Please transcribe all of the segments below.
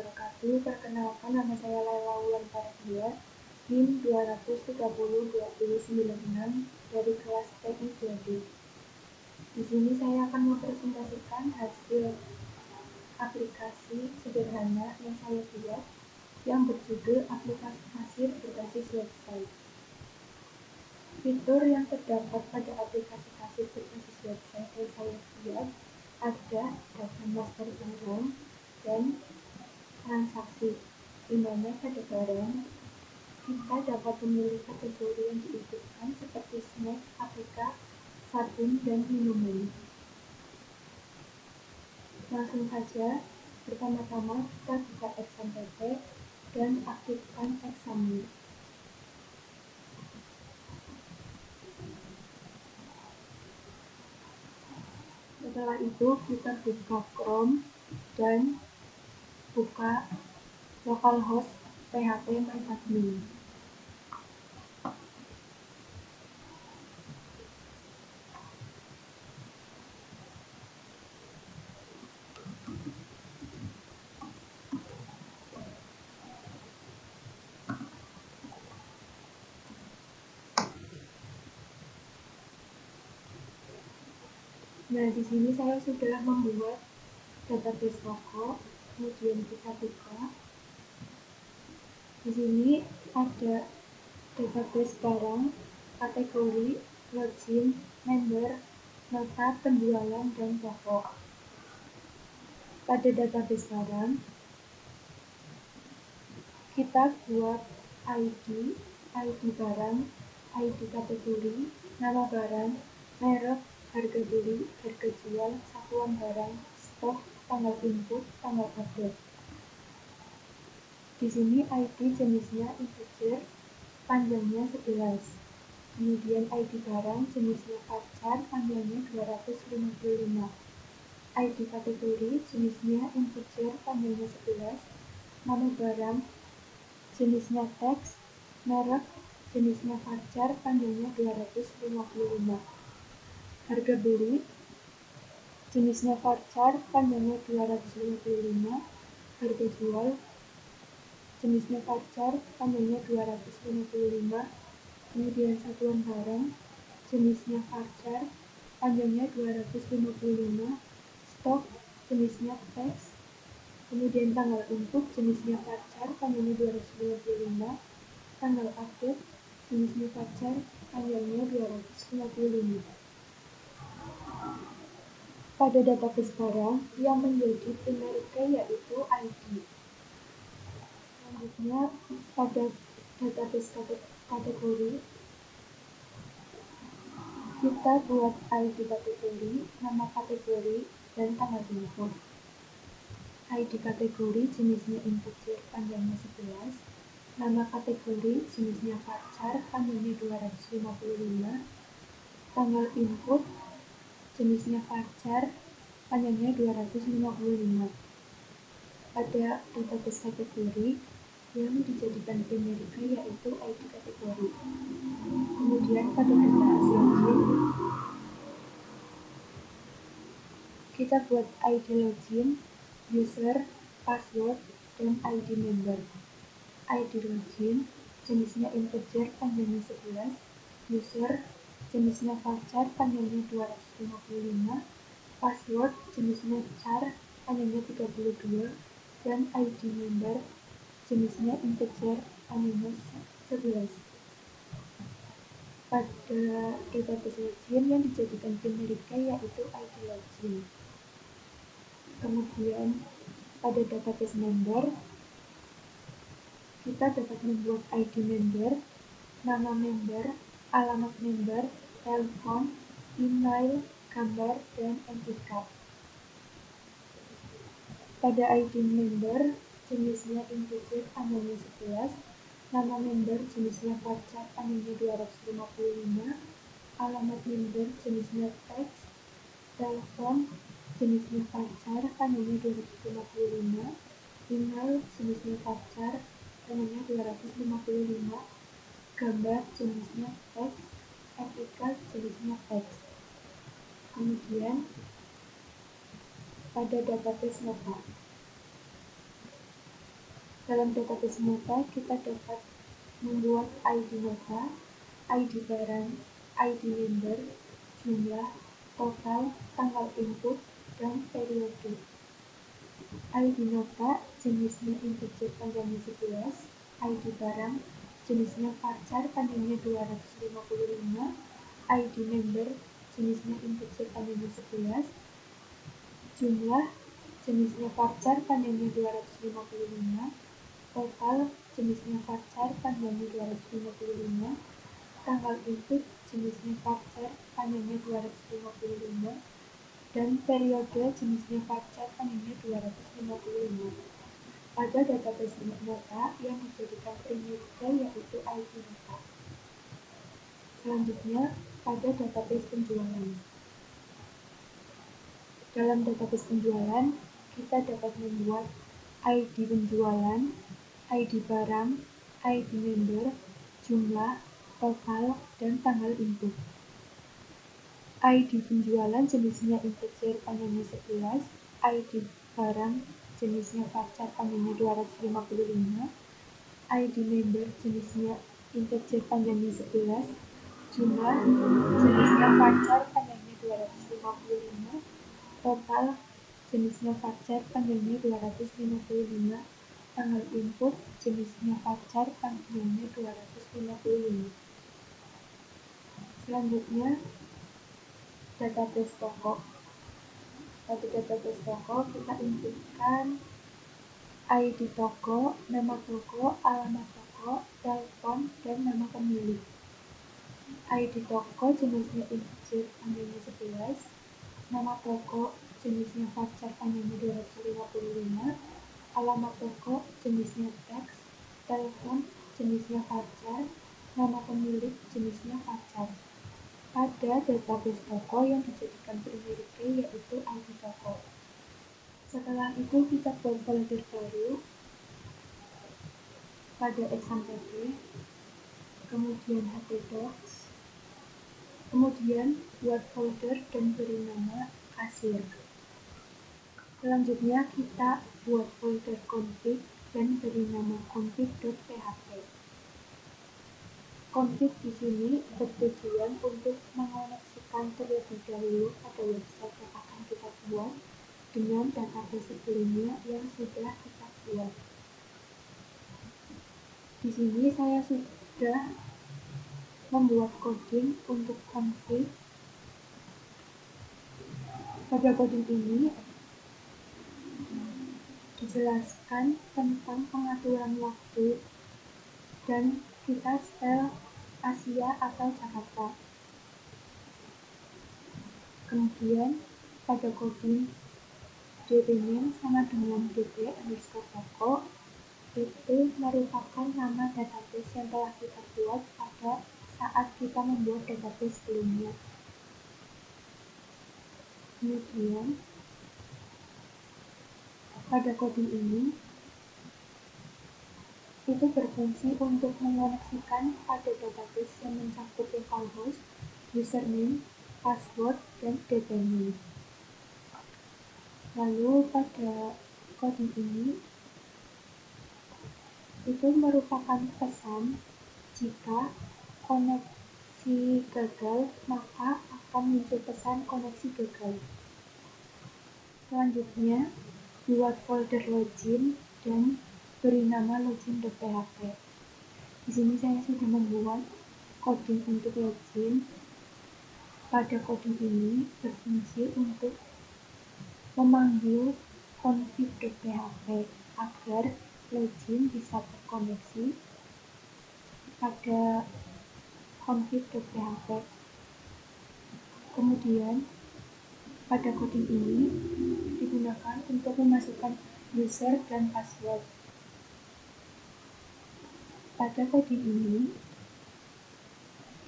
wabarakatuh. Perkenalkan, nama saya Laila Wulan Faradia, NIM 230-2096 dari kelas TI 2D. Di sini saya akan mempresentasikan hasil aplikasi sederhana yang saya buat yang berjudul aplikasi kasir berbasis website. Fitur yang terdapat pada aplikasi kasir berbasis website yang saya buat ada data master barang dan transaksi, di mana pada barang kita dapat memilih kategori yang diinputkan seperti snack, APK, sabun, dan minuman. Langsung saja, pertama-tama kita buka XMPP dan aktifkan examiner. Setelah itu kita buka Chrome dan buka localhost php myadmin. Nah, di sini saya sudah membuat database toko, kemudian kita buka. Di sini ada database barang, kategori, login, member, nota, penjualan, dan toko. Pada database barang, kita buat ID barang, ID kategori, nama barang, merek, harga beli, harga jual, satuan barang, stok, tanggal input, tanggal update. Di sini ID jenisnya integer, panjangnya 11. Kemudian ID barang jenisnya varchar, panjangnya 255. ID kategori jenisnya integer, panjangnya 11. Nama barang jenisnya teks, merek jenisnya varchar, panjangnya 255. Harga beli jenisnya varchar, panjangnya 255. Harga jual jenisnya varchar, panjangnya 255. Kemudian satuan barang jenisnya varchar, panjangnya 255. Stok jenisnya teks. Kemudian tanggal input jenisnya varchar, panjangnya 255. Tanggal update jenisnya varchar, panjangnya 255. Pada database barang yang menjadi primary key yaitu ID. Selanjutnya pada database kategori kita buat ID kategori, nama kategori, dan tanggal input. ID kategori jenisnya integer, panjangnya 11. Nama kategori jenisnya varchar, panjangnya 255. Tanggal input jenisnya varchar, panjangnya 255. Pada database kategori yang dijadikan primary key yaitu ID kategori. Kemudian pada database login kita buat ID login, user, password, dan ID member. ID login jenisnya integer, panjangnya 11. User jenisnya varchar, panjangnya 255. Password jenisnya char, panjangnya 32. Dan ID member jenisnya integer, panjangnya 11. Pada database login yang dijadikan primary key yaitu ID login. Kemudian pada database member kita dapat membuat ID member, nama member, alamat member, telepon, email, gambar, dan entry card. Pada ID member jenisnya integer, panjangnya 11. Nama member jenisnya varchar, panjangnya 255. Alamat member jenisnya teks. Telepon jenisnya varchar, panjangnya 255. Email jenisnya varchar, panjangnya 255. Gambar jenisnya teks. FIK jenisnya teks. Kemudian pada database nota Dalam database nota, kita dapat membuat ID nota, ID barang, ID member, jumlah, total, tanggal input, dan periode. ID nota jenisnya integer panjangnya 11, ID barang jenisnya varchar panjangnya 255, ID member jenisnya integer panjangnya 11, jumlah jenisnya varchar panjangnya 255, total jenisnya varchar panjangnya 255, tanggal input jenisnya varchar panjangnya 255, dan periode jenisnya varchar panjangnya 255. Pada database nota yang dijadikan primitif yaitu ID nota. Selanjutnya, pada database penjualan. Dalam database penjualan, kita dapat membuat ID penjualan, ID barang, ID member, jumlah, total, dan tanggal input. ID penjualan jenisnya integer panjangnya 11, ID barang jenisnya varchar panjangnya 255, ID member jenisnya integer panjangnya 11, jumlah jenisnya varchar panjangnya 255, total jenisnya varchar panjangnya 255, tanggal input jenisnya varchar panjangnya 255. Selanjutnya, database toko. Pada database toko, kita inputkan ID toko, nama toko, alamat toko, telepon, dan nama pemilik. ID toko jenisnya integer panjangnya 11, nama toko jenisnya varchar panjangnya 255, alamat toko jenisnya teks, telepon jenisnya varchar, nama pemilik jenisnya varchar. Pada database toko yang dijadikan primary key yaitu ID toko. Setelah itu kita buat folder baru pada XAMPP, kemudian htdocs, kemudian buat folder dan beri nama kasir. Selanjutnya kita buat folder config dan beri nama config.php. Config di sini bertujuan untuk mengoneksikan terlebih dahulu pada website yang akan kita buat dengan database sebelumnya yang sudah kita buat. Di sini saya sudah membuat coding untuk config. Pada coding ini dijelaskan tentang pengaturan waktu dan kita setel Asia atau Jakarta. Kemudian pada coding dp-name sama dengan dp_toko itu merupakan nama database yang telah kita buat pada saat kita membuat database sebelumnya. Kemudian pada coding ini itu berfungsi untuk mengoneksikan pada database yang mencakup localhost, username, password, dan dp-name. Lalu pada coding ini itu merupakan pesan jika koneksi gagal maka akan muncul pesan koneksi gagal. Selanjutnya buat folder login dan beri nama login.php. Di sini saya sudah membuat coding untuk login. Pada coding ini berfungsi untuk memanggil config.php agar login bisa terkoneksi pada config.php. Kemudian pada coding ini digunakan untuk memasukkan user dan password. Pada coding ini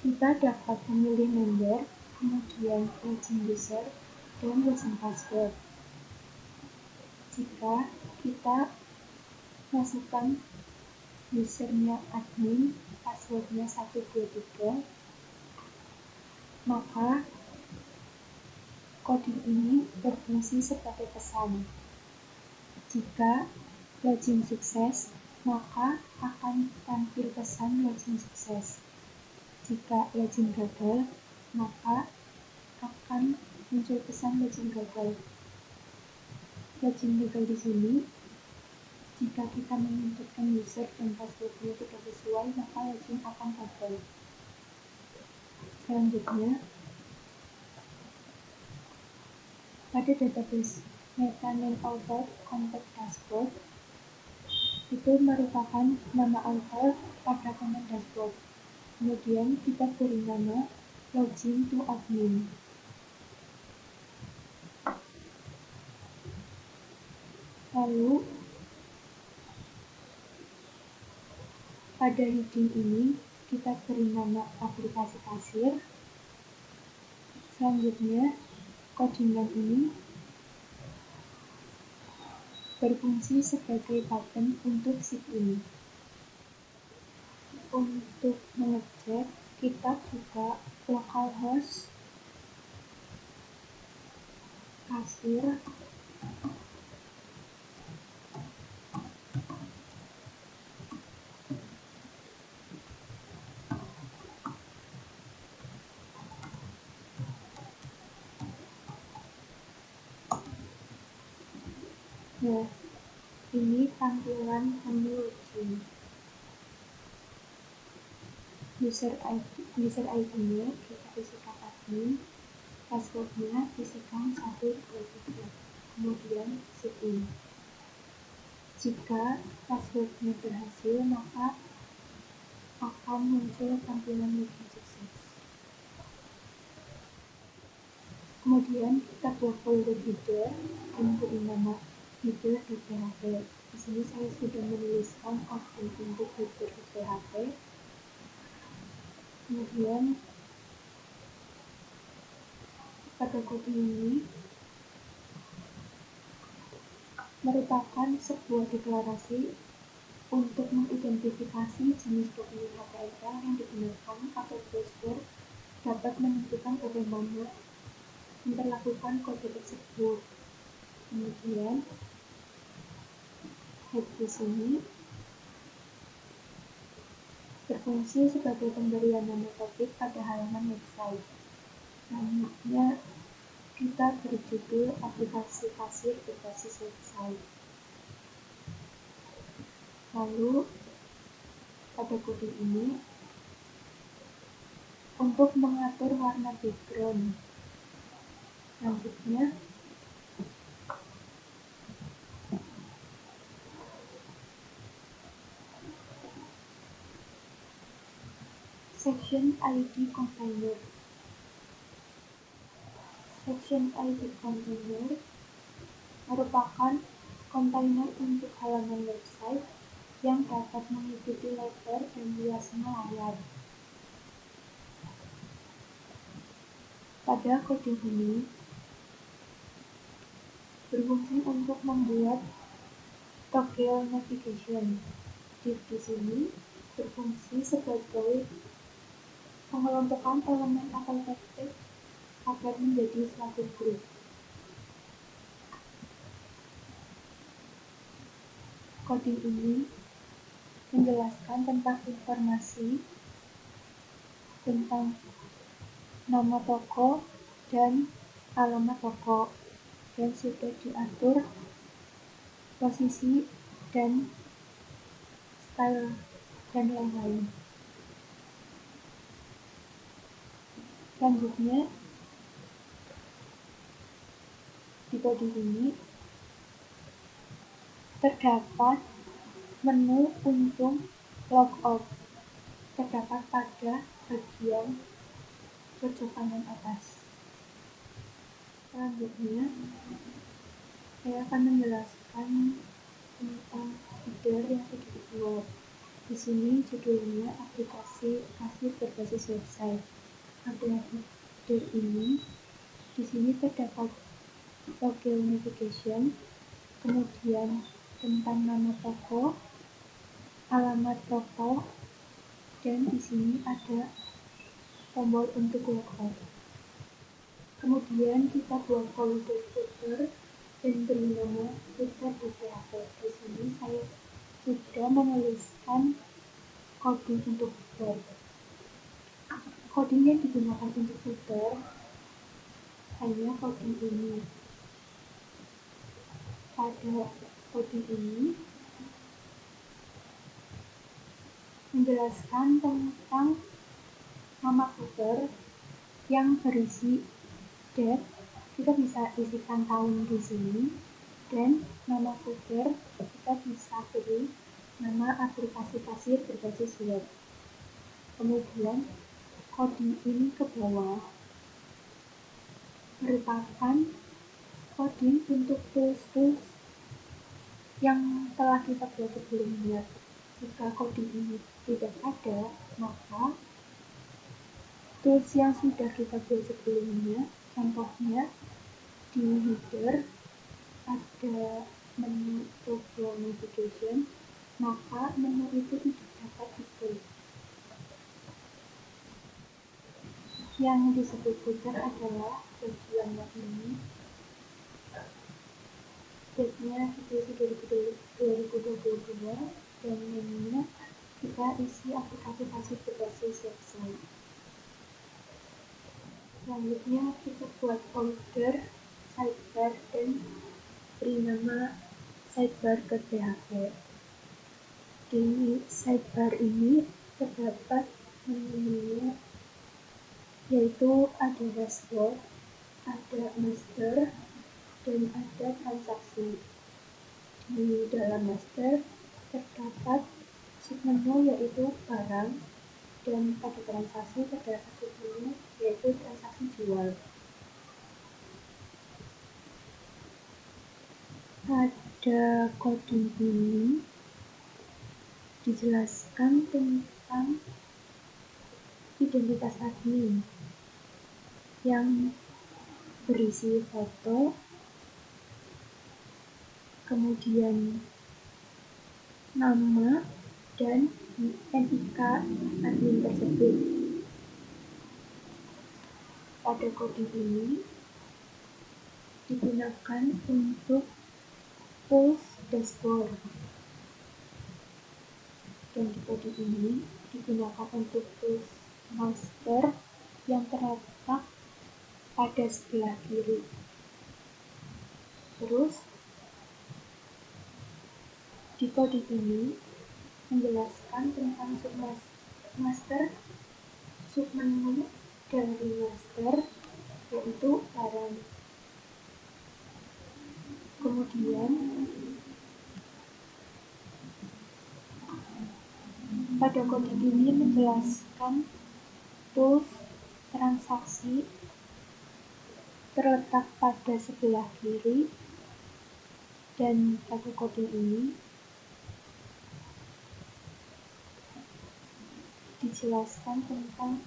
kita dapat memilih member, kemudian login user, dan login password. Jika kita masukkan usernya admin, passwordnya 123, maka coding ini berfungsi sebagai pesan. Jika login sukses, maka akan tampil pesan login sukses. Jika login gagal, maka akan muncul pesan login gagal. Login gagal di sini, jika kita menginputkan user dan passwordnya tidak sesuai, maka login akan gagal. Selanjutnya, pada database meta name author contact dashboard, itu merupakan nama author pada konten dashboard. Kemudian kita beri nama login to admin. Lalu pada heading ini kita beri nama aplikasi kasir. Selanjutnya codingan ini berfungsi sebagai button untuk sheet ini. Untuk mengecek, kita buka localhost kasir Nah, ini tampilan menu login. User ID-nya kita isikan admin, passwordnya isikan 123, kemudian sign in. Jika passwordnya berhasil, maka akan muncul tampilan login sukses. Kemudian kita buat folder header dan beri nama header.php. Di sini saya sudah menuliskan kode untuk header.php. Kemudian pada kode ini merupakan sebuah deklarasi untuk mengidentifikasi jenis dokumen HTML yang digunakan atau browser dapat menentukan bagaimana memperlakukan kode tersebut. Kemudian head di sini berfungsi sebagai pemberian nama topik pada halaman website. Selanjutnya kita beri judul aplikasi kasir berbasis website. Lalu pada kode ini untuk mengatur warna background. Selanjutnya section ID container. Section ID container merupakan kontainer untuk halaman website yang dapat mengikuti lebar dan luasnya layar. Pada kode ini berfungsi untuk membuat toggle navigation. Div di sini berfungsi sebagai pengelompokan elemen atau teks agar menjadi suatu grup. Coding ini menjelaskan tentang informasi tentang nama toko dan alamat toko, dan sudah diatur posisi dan style dan lain-lain. Selanjutnya di kode ini terdapat menu untuk logout, terdapat pada bagian pojok kanan atas. Selanjutnya saya akan menjelaskan tentang header yang sudah dibuat. Di sini judulnya aplikasi kasir berbasis website. Pada header ini, di sini terdapat toggle navigation, kemudian tentang nama toko, alamat toko, dan di sini ada tombol untuk logout. Kemudian kita buat folder footer dan beri nama footer.php. Di sini saya sudah menuliskan coding untuk footer. Coding yang digunakan untuk footer hanya coding ini. Pada coding ini menjelaskan tentang nama footer yang berisi date. Kita bisa isikan tahun di sini, dan nama footer kita bisa beri nama aplikasi kasir berbasis web. Kemudian coding ini ke bawah merupakan coding untuk tools yang telah kita buat sebelumnya. Jika coding ini tidak ada, maka tools yang sudah kita buat sebelumnya, contohnya di header ada menu program navigation, maka menu itu tidak dapat diklik. Yang disebut footer adalah bagian ini. Date-nya edisi 2022 dan menunya kita isi aplikasi kasir berbasis website. Selanjutnya kita buat folder sidebar dan beri nama sidebar ke PHP. Di sidebar ini terdapat menu-menu, yaitu ada dashboard, ada master, dan ada transaksi. Di dalam master terdapat submenu yaitu barang, dan pada transaksi terdapat submenu yaitu transaksi jual. Pada coding ini dijelaskan tentang identitas admin yang berisi foto, kemudian nama dan NIK admin tersebut. Pada coding ini digunakan untuk tools dashboard, dan di coding ini digunakan untuk tools master yang terletak pada sebelah kiri. Terus di coding ini menjelaskan tentang submaster, submenu dari master, yaitu barang. Kemudian pada coding ini menjelaskan tools transaksi terletak pada sebelah kiri, dan pada coding ini dijelaskan tentang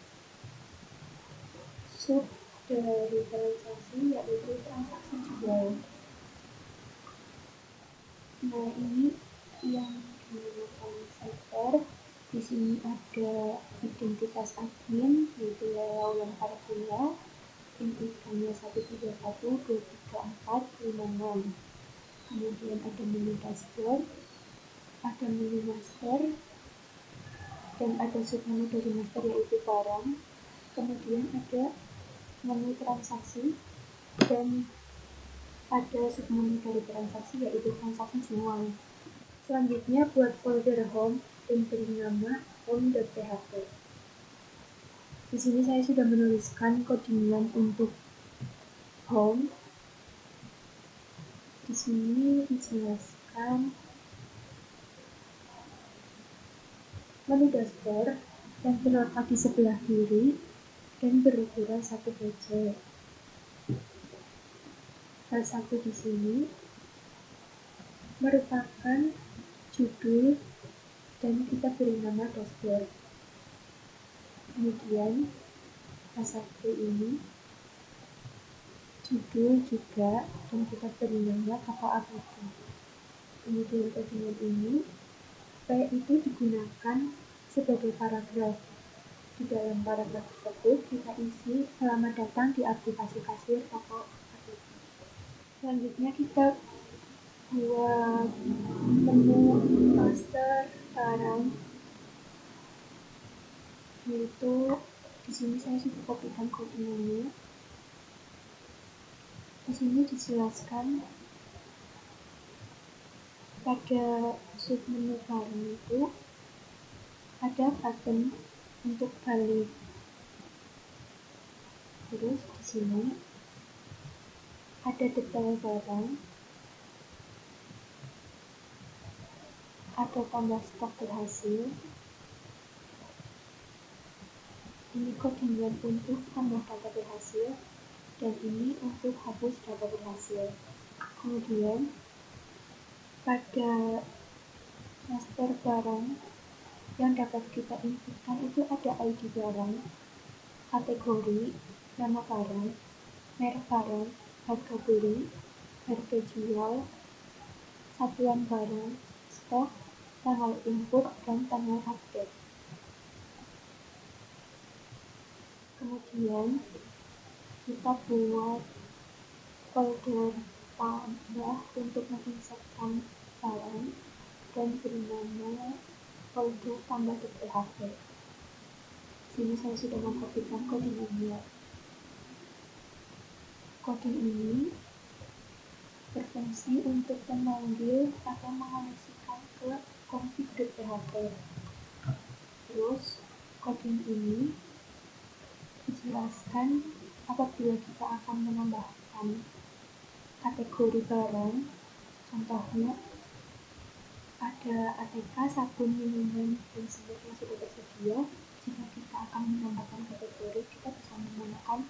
sub dari transaksi, yaitu transaksi jual. Nah, ini yang digunakan sidebar. Di sini ada identitas admin, yaitu Laulan Parkula, NIK-nya 131234566. Kemudian ada menu dashboard, ada menu master, dan ada submenu dari master yaitu barang. Kemudian ada menu transaksi, dan ada submenu dari transaksi yaitu transaksi jual. Selanjutnya buat folder home dan beri nama home.php. Di sini saya sudah menuliskan codingan untuk home. Di sini dijelaskan menu dashboard yang terletak di sebelah kiri dan berukuran 1 page. Hal 1 di sini merupakan judul dan kita beri nama dashboard. Kemudian H1 ini judul juga, dan kita beri nama toko abadi. Kemudian codingan ini P itu digunakan sebagai paragraf. Di dalam paragraf tersebut kita isi selamat datang di aplikasi kasir toko abadi. Selanjutnya kita buat menu master barang yaitu di sini saya sudah kopikan kodenya. Di sini dijelaskan pada submenu barang itu ada button untuk balik. Terus di sini ada detail barang, ada tambah stok berhasil. Ini kodenya untuk tambah data berhasil dan ini untuk hapus data berhasil. Kemudian pada master barang yang dapat kita inputkan itu ada ID barang, kategori, nama barang, merek barang, harga beli, harga jual, satuan barang, stok, tanggal input, dan tanggal update. Kemudian kita buat folder tambah untuk menginsertkan barang dan beri nama folder tambah .php. Sini saya sudah mengkopikan kodenya. Kode ini berfungsi untuk memanggil atau mengoneksikan ke config.php. Terus kode ini dijelaskan apabila kita akan menambahkan kategori barang, contohnya ada ATK, sabun, minuman, dan sebagainya sudah tersedia. Jika kita akan menambahkan kategori, kita bisa menggunakan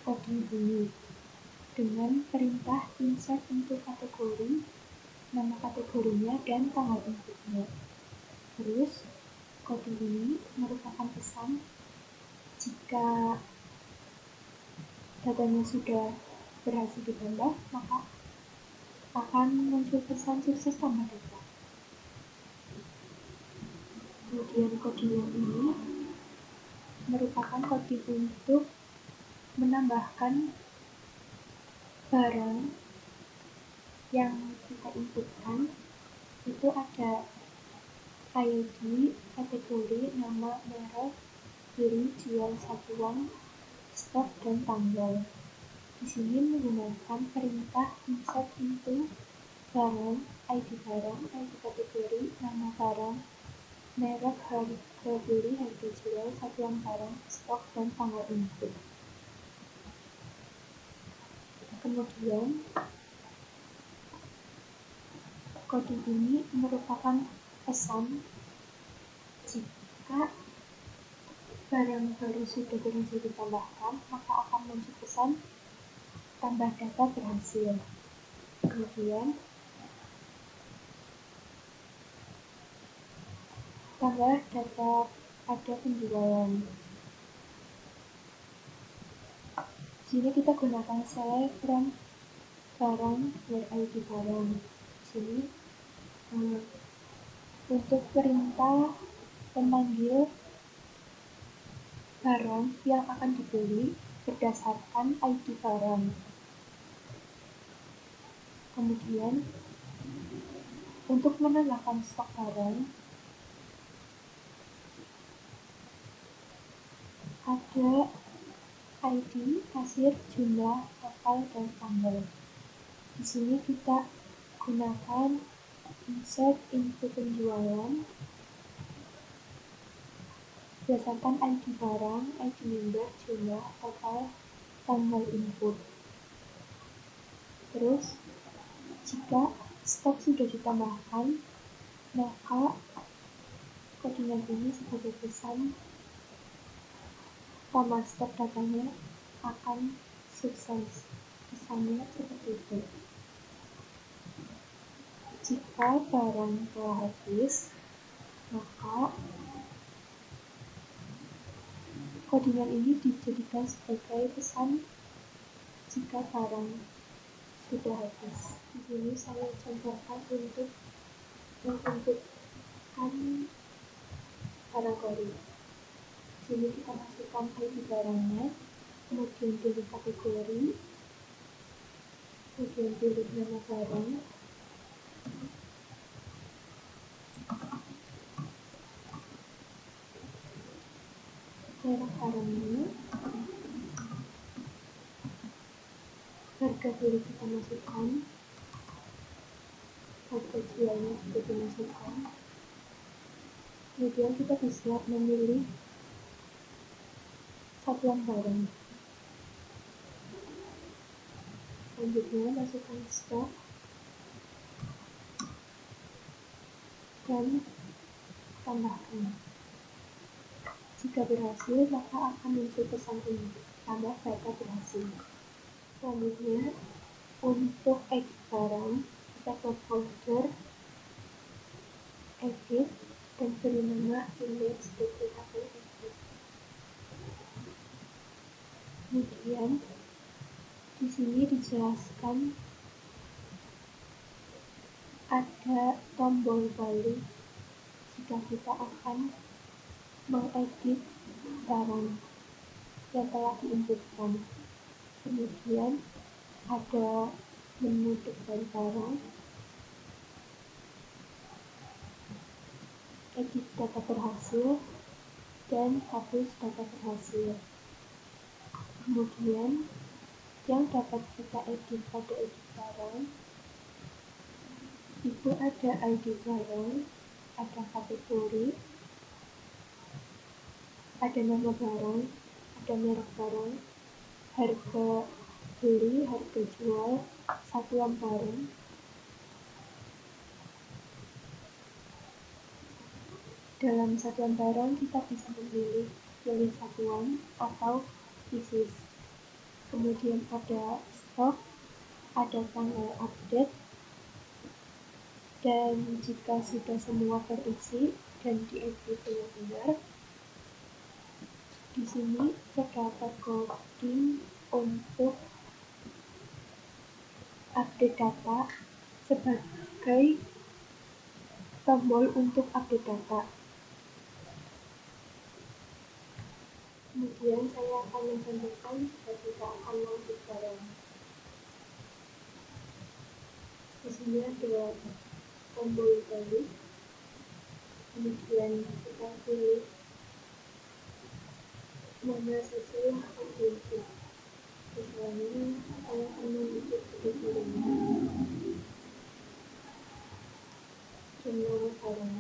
kode ini dengan perintah insert untuk kategori, nama kategorinya, dan tanggal inputnya. Terus kode ini merupakan pesan jika datanya sudah berhasil ditambah, maka akan muncul pesan sukses tambah data. Kemudian kode yang ini merupakan kode untuk menambahkan barang yang kita inputkan. Itu ada ID, kategori, nama, merek, beli, jual, satuan, stok, dan tanggal. Di sini menggunakan perintah insert into barang, ID barang, ID kategori, nama barang, merek, harga beli, harga jual, satuan barang, stok, dan tanggal input. Kemudian kode ini merupakan pesan jika barang baru sudah berhasil ditambahkan, maka akan muncul pesan tambah data berhasil. Kemudian tambah data pada penjualan. Di sini kita gunakan select from barang where ID barang. Di sini untuk perintah pemanggil barang yang akan dibeli berdasarkan ID barang. Kemudian untuk menambahkan stok barang ada ID, kasir, jumlah, total, dan tanggal. Di sini kita gunakan insert into penjualan berdasarkan ID barang, ID member, jumlah, total, tanggal input. Terus jika stok sudah ditambahkan, maka kodenya ini sebagai pesan tambah stok datanya akan sukses. Pesannya seperti itu. Jika barang telah habis, maka kodenya ini dijadikan sebagai pesan jika barang sudah habis. Di sini saya contohkan untuk menginputkan barang baru. Di sini kita masukkan ID barangnya, kemudian pilih kategori, kemudian pilih nama barang, Merek barangnya, harga beli kita masukkan, harga jualnya juga dimasukkan. Kemudian kita bisa memilih satuan barang. Selanjutnya masukkan stok dan tambahkan. Jika berhasil, maka akan muncul pesan ini, tambah data berhasil. Selanjutnya, untuk edit barang, kita ke folder edit dan beri nama index.php edit. Kemudian di sini dijelaskan ada tombol balik jika kita akan mengedit barang yang telah diinputkan. Kemudian ada menu depan barang, edit data berhasil, dan hapus data berhasil. Kemudian yang dapat kita edit pada edit barang itu ada ID barang, ada kategori, ada nama barang, ada merek barang, harga beli, harga jual, satuan barang. Dalam satuan barang kita bisa memilih satuan atau pieces. Kemudian ada stok, ada tanggal update, dan jika sudah semua terisi dan diedit dengan benar, di sini terdapat coding untuk update data sebagai tombol untuk update data. Kemudian saya akan mencontohkan jika kita akan mengedit barang. Di sini ada tombol balik, kemudian kita pilih mana saja yang akan diedit. Misalnya saya akan mengedit kategorinya jumlah barang.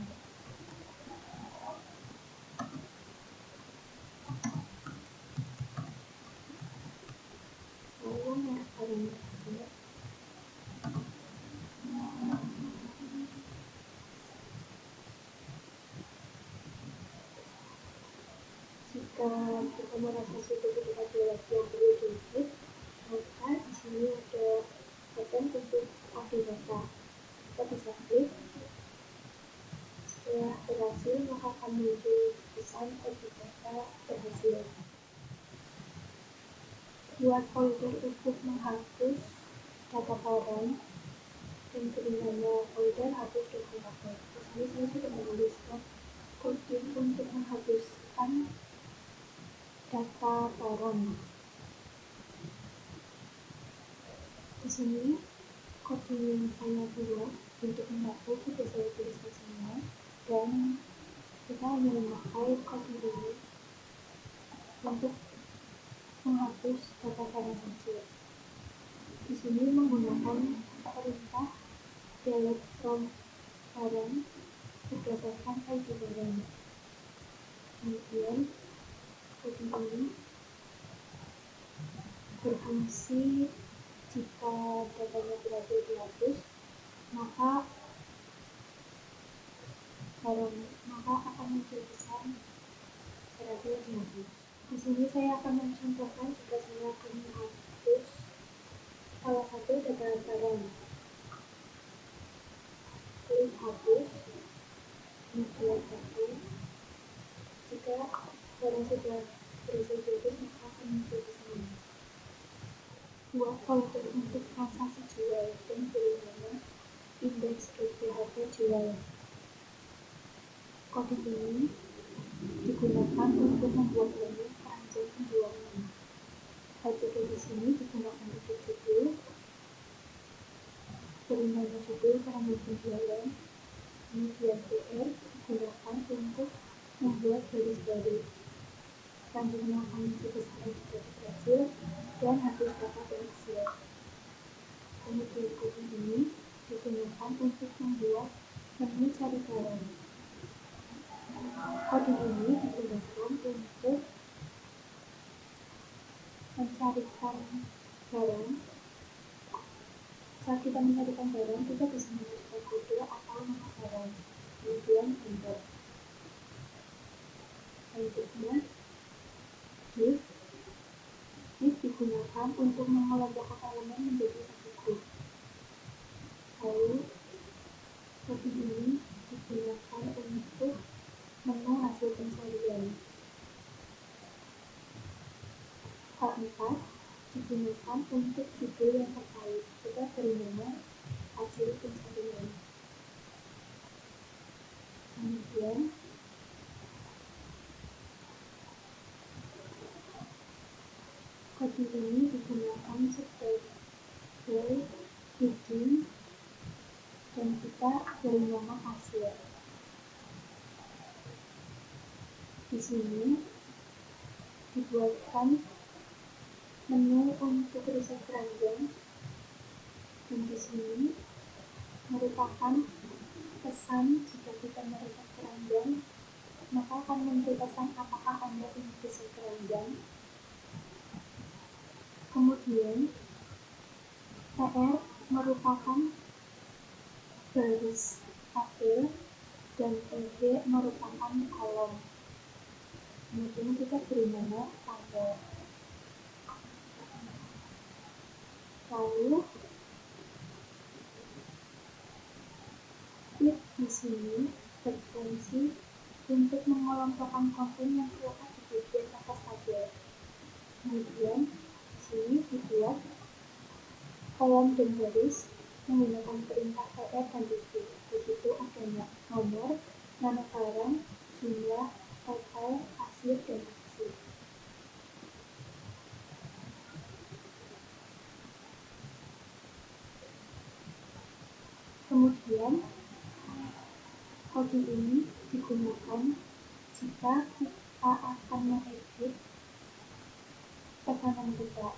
Saya merek barang tersebut. Jika kita merasa sudah tidak ada lagi yang perlu diedit, maka di sini ada button untuk update data. Kita bisa klik. Setelah berhasil, maka akan muncul pesan edit data berhasil. Buat folder untuk menghapus data barang dan beri nama folder hapus data barang. Di sini saya sudah menuliskan coding untuk menghapuskan data barang. Di sini coding yang saya buat untuk menghapus sudah saya tuliskan semua, dan kita hanya memakai coding ini untuk menghapus data barang saja. Di sini menggunakan perintah delete from barang berdasarkan ID barang. Kemudian coding ini berfungsi jika datanya berhasil dihapus, maka akan muncul pesan berhasil dihapus. Di sini saya akan mencontohkan jika saya akan menghapus salah satu data barang. Klik hapus, kemudian oke. Jika barang sudah berhasil dihapus, maka akan muncul pesan. Buat folder untuk transaksi jual dan beri nama index.php jual. Kode ini digunakan untuk membuat menu keranjang penjualan. HTTP di sini digunakan untuk judul, Perimanya judul pengambil penjualan, kemudian PR digunakan untuk membuat garis-garis. Selanjutnya akan mengisi pesan yang sudah berhasil dan hapus kata pengisian. Kemudian kode ini digunakan untuk membuat menu cari barang. Kode ini digunakan untuk mencarikan barang. Saat kita mencarikan barang, kita bisa memasukkan kode atau nama barang, kemudian enter. Selanjutnya, if digunakan untuk mengelompokkan elemen menjadi satu grup. Lalu, kode ini digunakan untuk menu hasil pencarian. Keempat, digunakan untuk judul yang terkait. Kita beri nama hasil pencarian. Kemudian, kode ini digunakan sebagai heading dan kita beri nama hasil. Di sini dibuatkan menu untuk riset keranjang, dan di sini merupakan pesan jika kita meriset keranjang, maka akan muncul pesan apakah Anda ingin riset keranjang. Kemudian PR merupakan baris tabel dan PG merupakan kolom. Kemudian kita beri nama tabel. Lalu if di sini berfungsi untuk mengelompokkan konten yang terletak di bagian atas tabel. Kemudian di sini dibuat kolom dan baris menggunakan perintah PR dan isi. Di situ ada nomor, nama barang, jumlah, total, hasil, dan aksi. Kemudian kode ini digunakan jika kita akan mengedit pesanan kita.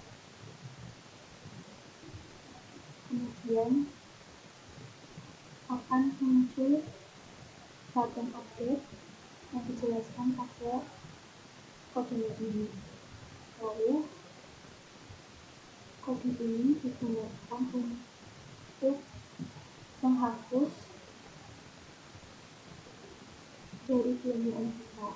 Kemudian akan muncul button update yang dijelaskan pada kode ini. Lalu kode ini digunakan untuk menghapus dari belanjaan kita.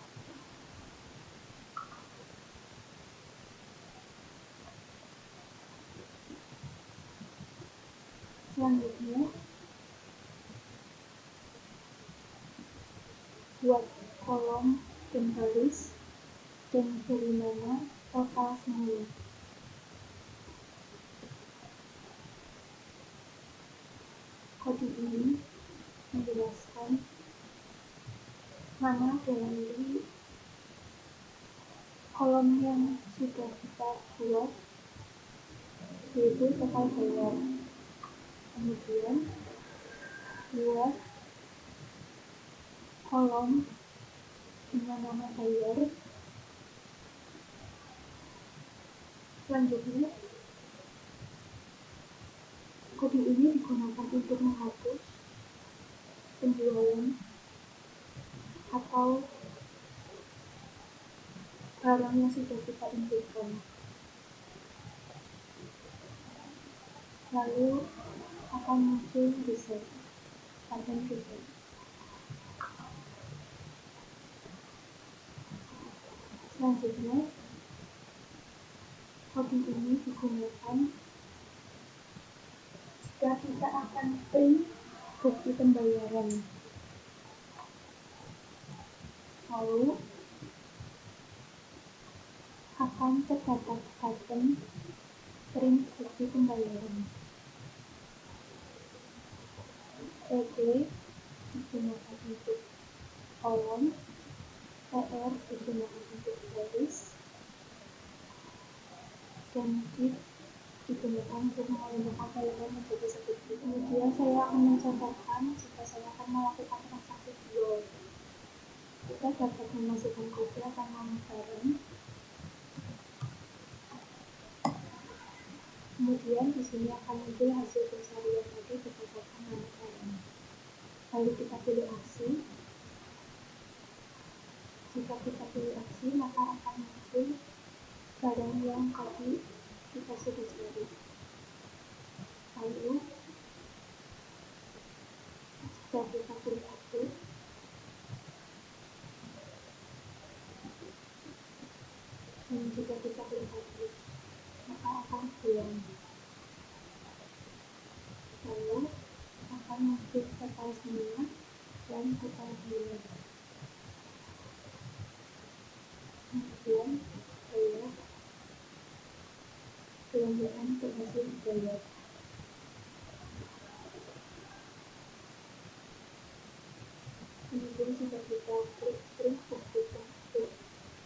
Selanjutnya, buat kolom dan baris dan beri nama total semua. Kode ini menjelaskan mana dari kolom yang sudah kita buat, yaitu total bayar. Kemudian buat kolom dengan nama bayar. Selanjutnya, kode ini digunakan untuk menghapus penjualan atau barang yang sudah kita inputkan. Lalu akan muncul reset. Selanjutnya, kode ini digunakan jika kita akan print bukti pembayaran. Lalu akan terdapat button print bukti pembayaran. PG digunakan untuk kolom, PR digunakan untuk baris, dan div digunakan untuk mengubah bayaran menjadi seperti itu. Kemudian saya akan mencontohkan jika saya akan melakukan transaksi jual. Kita dapat memasukkan kode atau nama barang. Kemudian di sini akan muncul hasil pencarian tadi berdasarkan nama barang. Lalu kita pilih aksi. Jika kita pilih aksi, maka akan muncul barang yang tadi kita sudah cari. Lalu jika kita pilih aktif, dan jika kita pilih aktif, maka akan hilang. Lalu akan muncul total semua dan total hilang. Kemudian saya selanjutnya untuk hasil bayar. Kemudian jika kita klik string buktikan untuk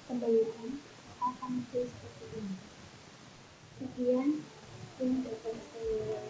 pembayaran, maka akan muncul seperti ini. Sekian yang dapat saya